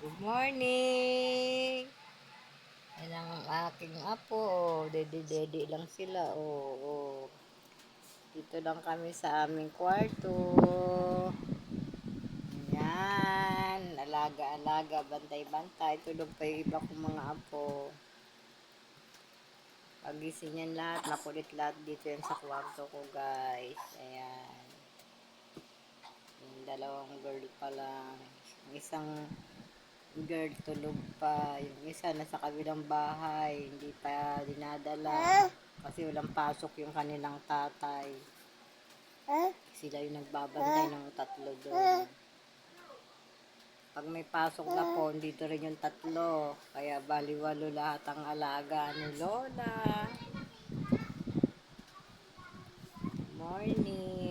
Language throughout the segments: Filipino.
Good morning! Yan ang aking apo. Dedi-dedi lang sila. Dito lang kami sa aming kwarto. Yan. Alaga-alaga. Bantay-bantay. Tulog pa yung iba kong mga apo. Pagising yan lahat. Makulit lahat dito yan sa kwarto ko, guys. Ayan. Yung dalawang girl pa lang. Yung isang girl tulog pa, yung isa nasa kabilang bahay, hindi pa dinadala kasi walang pasok yung kanilang tatay. Sila yung nagbabantay ng tatlo doon. Pag may pasok na po, dito rin yung tatlo, kaya baliwalo lahat ang alaga ni Lola. Morning!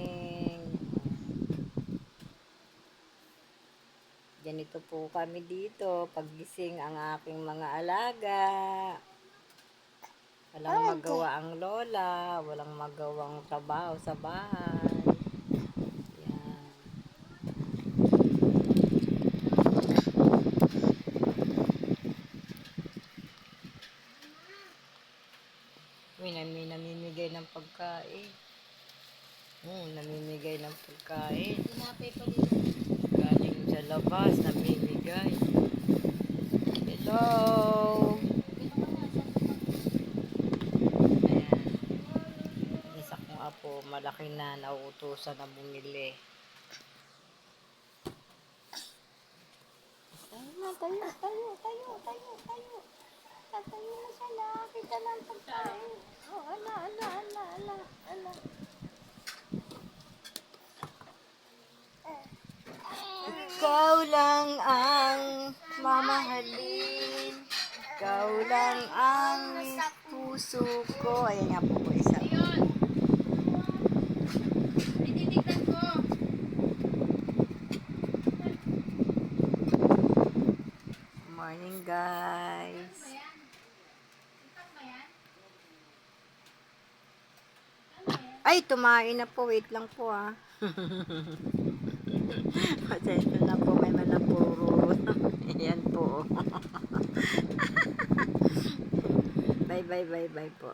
Ganito po kami dito paggising ang aking mga alaga. Walang magawa ang lola, walang magawang trabaho sa bahay. Yan. May namimigay ng pagkain. Namimigay ng pagkain. Galing sa labas, namimigay. Hello! Ayan. Isa kong apo, malaki na, nauutusan na bumili. Tayo. Tatayo na siya, nakakita ng pagkain. Ala. Ikaw lang ang mamahalin. Ikaw lang ang puso ko. Ayan nga po isa. Morning, guys. Ay, tumain na po. Wait lang po, ah. Pasensya na po, may malapuro. Ayan po. Bye po.